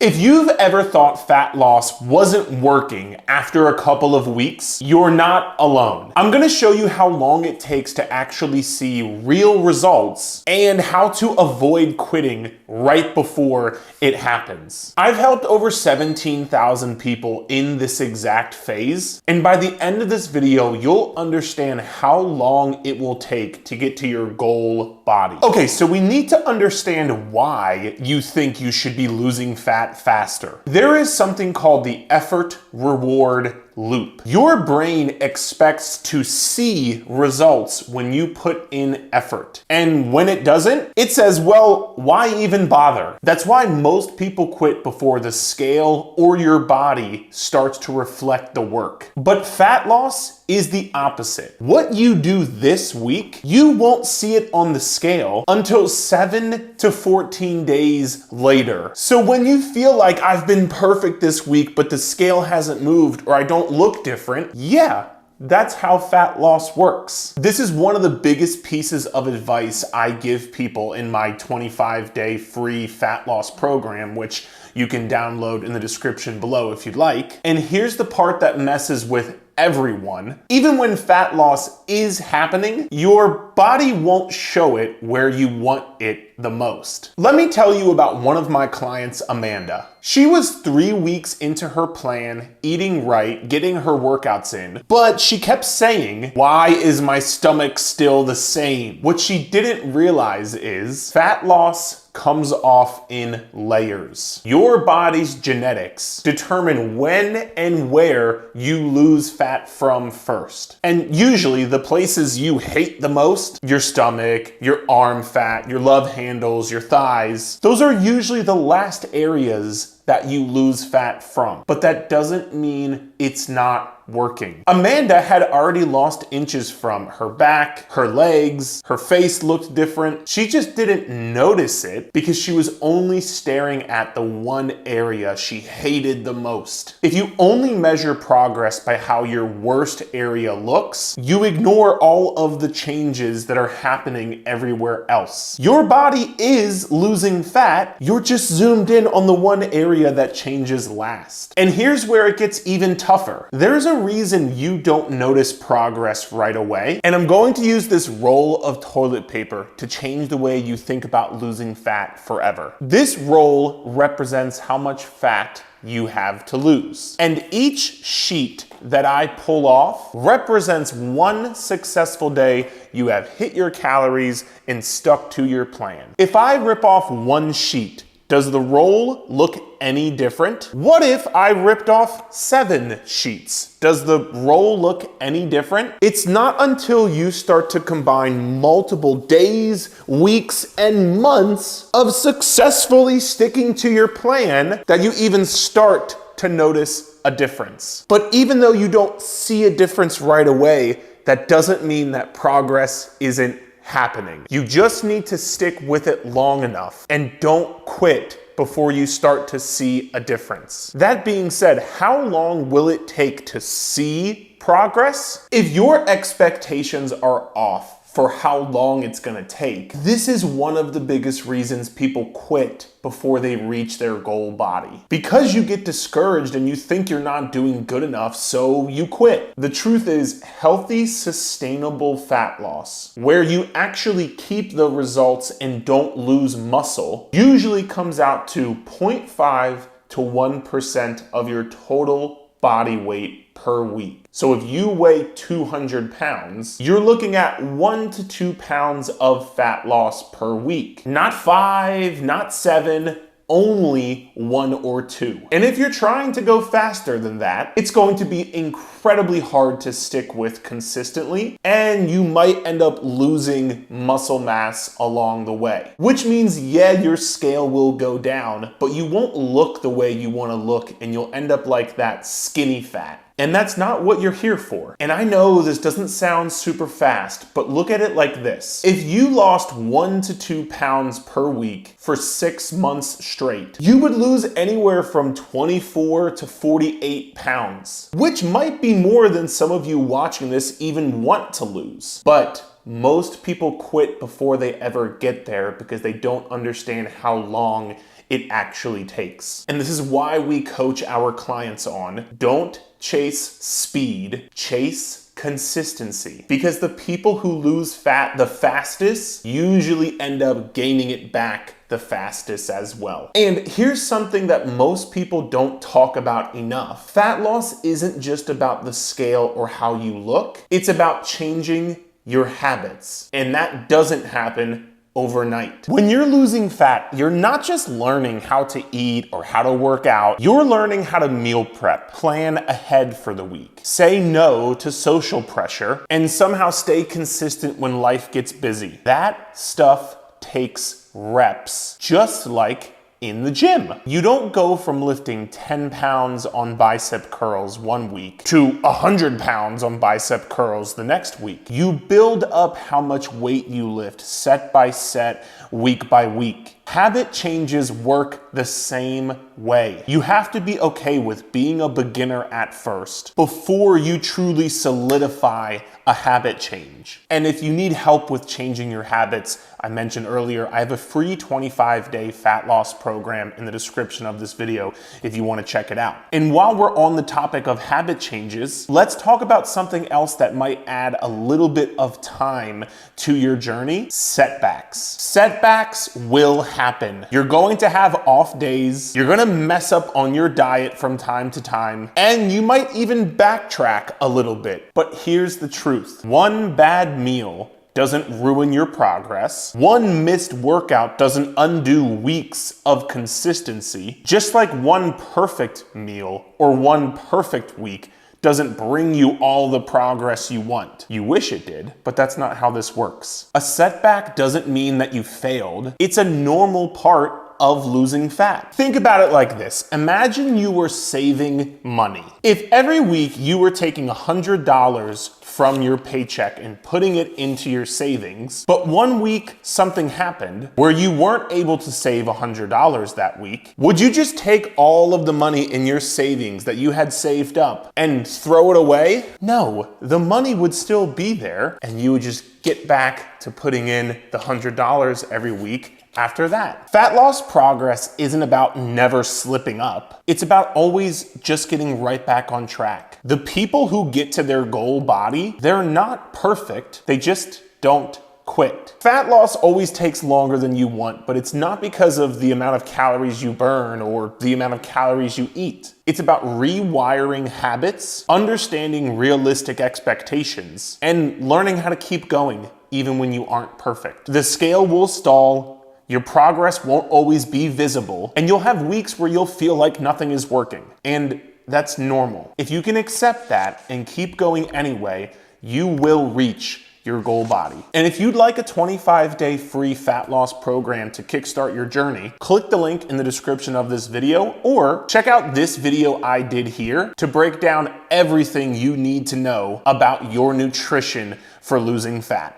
If you've ever thought fat loss wasn't working after a couple of weeks, you're not alone. I'm gonna show you how long it takes to actually see real results and how to avoid quitting right before it happens. I've helped over 17,000 people in this exact phase, and by the end of this video, you'll understand how long it will take to get to your goal body. Okay, so we need to understand why you think you should be losing fat faster. There is something called the effort reward loop. Your brain expects to see results when you put in effort. And when it doesn't, it says, well, why even bother? That's why most people quit before the scale or your body starts to reflect the work. But fat loss is the opposite. What you do this week, you won't see it on the scale until 7 to 14 days later. So when you feel like I've been perfect this week, but the scale hasn't moved or I don't look different, yeah, that's how fat loss works. This is one of the biggest pieces of advice I give people in my 25-day free fat loss program, which you can download in the description below if you'd like. And here's the part that messes with everyone. Even when fat loss is happening, your body won't show it where you want it the most. Let me tell you about one of my clients, Amanda. She was 3 weeks into her plan, eating right, getting her workouts in, but she kept saying, why is my stomach still the same? What she didn't realize is fat loss comes off in layers. Your body's genetics determine when and where you lose fat from first. And usually the places you hate the most, your stomach, your arm fat, your love handles, your thighs, those are usually the last areas that you lose fat from. But that doesn't mean it's not working. Amanda had already lost inches from her back, her legs, her face looked different. She just didn't notice it because she was only staring at the one area she hated the most. If you only measure progress by how your worst area looks, you ignore all of the changes that are happening everywhere else. Your body is losing fat, you're just zoomed in on the one area that changes last. And here's where it gets even tougher. There's a reason you don't notice progress right away, and I'm going to use this roll of toilet paper to change the way you think about losing fat forever. This roll represents how much fat you have to lose. And each sheet that I pull off represents one successful day you have hit your calories and stuck to your plan. If I rip off one sheet, does the roll look any different? What if I ripped off 7 sheets? Does the roll look any different? It's not until you start to combine multiple days, weeks, and months of successfully sticking to your plan that you even start to notice a difference. But even though you don't see a difference right away, that doesn't mean that progress isn't happening. You just need to stick with it long enough and don't quit before you start to see a difference. That being said, how long will it take to see progress? If your expectations are off for how long it's gonna take, this is one of the biggest reasons people quit before they reach their goal body. Because you get discouraged and you think you're not doing good enough, so you quit. The truth is, healthy, sustainable fat loss, where you actually keep the results and don't lose muscle, usually comes out to 0.5 to 1% of your total body weight per week. So if you weigh 200 pounds, you're looking at 1 to 2 pounds of fat loss per week. Not 5, not 7, only 1 or 2. And if you're trying to go faster than that, it's going to be incredibly hard to stick with consistently, and you might end up losing muscle mass along the way. Which means, yeah, your scale will go down, but you won't look the way you want to look, and you'll end up like that skinny fat. And that's not what you're here for. And I know this doesn't sound super fast, but look at it like this. If you lost 1 to 2 pounds per week for 6 months straight, you would lose anywhere from 24 to 48 pounds, which might be more than some of you watching this even want to lose. But most people quit before they ever get there because they don't understand how long it actually takes. And this is why we coach our clients on don't chase speed, chase consistency. Because the people who lose fat the fastest usually end up gaining it back the fastest as well. And here's something that most people don't talk about enough. Fat loss isn't just about the scale or how you look. It's about changing your habits. And that doesn't happen overnight. When you're losing fat, you're not just learning how to eat or how to work out, you're learning how to meal prep, plan ahead for the week, say no to social pressure, and somehow stay consistent when life gets busy. That stuff takes reps, just like in the gym. You don't go from lifting 10 pounds on bicep curls one week to 100 pounds on bicep curls the next week. You build up how much weight you lift set by set, week by week. Habit changes work the same way. You have to be okay with being a beginner at first before you truly solidify a habit change. And if you need help with changing your habits, I mentioned earlier, I have a free 25-day fat loss program in the description of this video if you want to check it out. And while we're on the topic of habit changes, let's talk about something else that might add a little bit of time to your journey: setbacks. Setbacks will happen. You're going to have off days, you're gonna mess up on your diet from time to time, and you might even backtrack a little bit. But here's the truth. One bad meal doesn't ruin your progress. One missed workout doesn't undo weeks of consistency. Just like one perfect meal or one perfect week doesn't bring you all the progress you want. You wish it did, but that's not how this works. A setback doesn't mean that you failed. It's a normal part of losing fat. Think about it like this. Imagine you were saving money. If every week you were taking $100 from your paycheck and putting it into your savings, but one week something happened where you weren't able to save $100 that week, would you just take all of the money in your savings that you had saved up and throw it away? No, the money would still be there and you would just get back to putting in the $100 every week after that. Fat loss progress isn't about never slipping up. It's about always just getting right back on track. The people who get to their goal body, they're not perfect. They just don't quit. Fat loss always takes longer than you want, but it's not because of the amount of calories you burn or the amount of calories you eat. It's about rewiring habits, understanding realistic expectations, and learning how to keep going even when you aren't perfect. The scale will stall, your progress won't always be visible, and you'll have weeks where you'll feel like nothing is working. And that's normal. If you can accept that and keep going anyway, you will reach your goal body. And if you'd like a 25-day free fat loss program to kickstart your journey, click the link in the description of this video, or check out this video I did here to break down everything you need to know about your nutrition for losing fat.